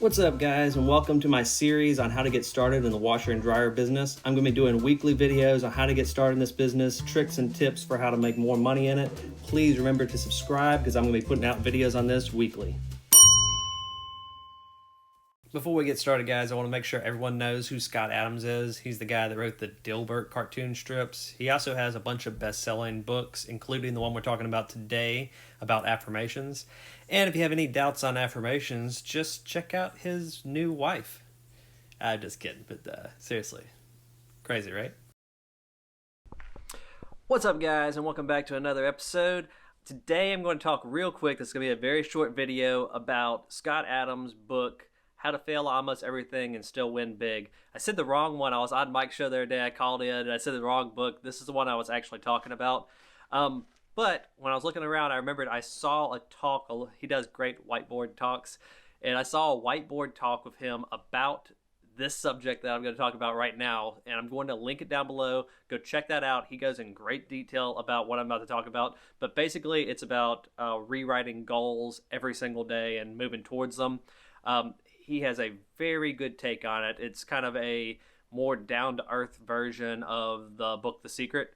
What's up, guys, and welcome to my series on how to get started in the washer and dryer business. I'm going to be doing weekly videos on how to get started in this business, tricks and tips for how to make more money in it. Please remember to subscribe because I'm going to be putting out videos on this weekly. Before we get started, guys, I want to make sure everyone knows who Scott Adams is. He's the guy that wrote the Dilbert cartoon strips. He also has a bunch of best-selling books, including the one we're talking about today about affirmations. And if you have any doubts on affirmations, just check out his new wife. I'm just kidding, but seriously, crazy, right? What's up, guys, and welcome back to another episode. Today I'm going to talk real quick. This is going to be a very short video about Scott Adams' book, How to Fail Almost Everything and Still Win Big. I said the wrong one. I was on Mike's show the other day. I called in and I said the wrong book. This is the one I was actually talking about. But when I was looking around, I remembered I saw a talk. He does great whiteboard talks. And I saw a whiteboard talk with him about this subject that I'm going to talk about right now. And I'm going to link it down below. Go check that out. He goes in great detail about what I'm about to talk about. But basically, it's about rewriting goals every single day and moving towards them. He has a very good take on it. It's kind of a more down-to-earth version of the book The Secret.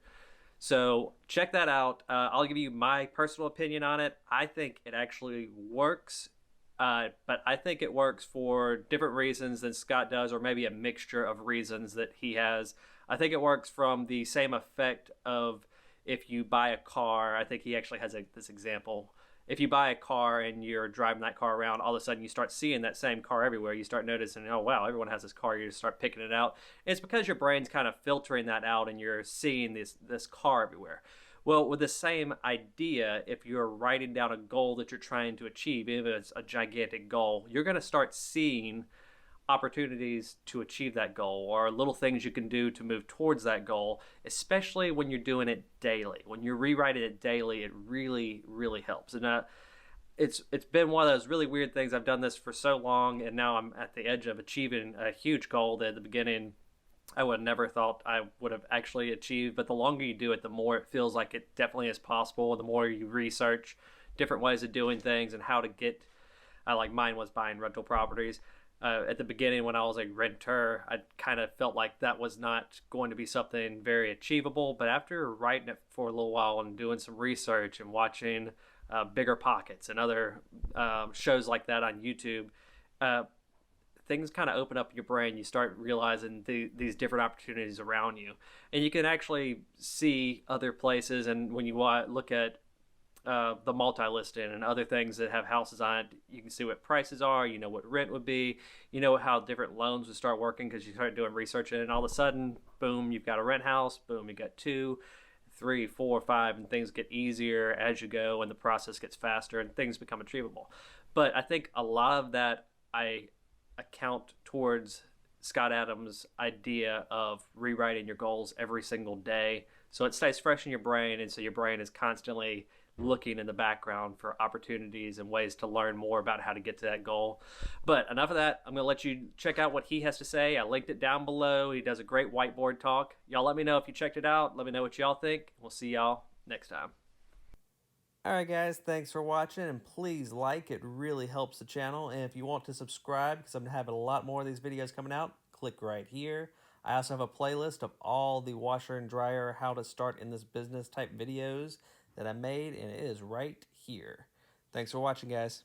So check that out. I'll give you my personal opinion on it. I think it actually works, but I think it works for different reasons than Scott does, or maybe a mixture of reasons that he has. I think it works from the same effect of if you buy a car. I think he actually has this example. If you buy a car and you're driving that car around, all of a sudden you start seeing that same car everywhere. You start noticing, oh, wow, everyone has this car. You just start picking it out. It's because your brain's kind of filtering that out and you're seeing this car everywhere. Well, with the same idea, if you're writing down a goal that you're trying to achieve, even if it's a gigantic goal, you're going to start seeing opportunities to achieve that goal or little things you can do to move towards that goal, especially when you're doing it daily. When you're rewriting it daily, it really, really helps. And it's been one of those really weird things. I've done this for so long, and now I'm at the edge of achieving a huge goal that at the beginning I would have never thought I would have actually achieved. But the longer you do it, the more it feels like it definitely is possible, and the more you research different ways of doing things and how to get, like mine was buying rental properties. At the beginning, when I was a renter, I kind of felt like that was not going to be something very achievable. But after writing it for a little while and doing some research and watching Bigger Pockets and other shows like that on YouTube, things kind of open up your brain. You start realizing these different opportunities around you. And you can actually see other places. And when you look at the multi-listing and other things that have houses on it, you can see what prices are, you know what rent would be, you know how different loans would start working because you start doing research, and all of a sudden, boom, you've got a rent house, boom, you got 2, 3, 4, 5, and things get easier as you go and the process gets faster and things become achievable. But I think a lot of that I account towards Scott Adams' idea of rewriting your goals every single day so it stays fresh in your brain, and so your brain is constantly looking in the background for opportunities and ways to learn more about how to get to that goal. But enough of that. I'm going to let you check out what he has to say. I linked it down below. He does a great whiteboard talk. Y'all let me know if you checked it out. Let me know what y'all think. We'll see y'all next time. Alright, guys, thanks for watching, and please like. It really helps the channel. And if you want to subscribe, because I'm having a lot more of these videos coming out, click right here. I also have a playlist of all the washer and dryer how to start in this business type videos that I made, and it is right here. Thanks for watching, guys.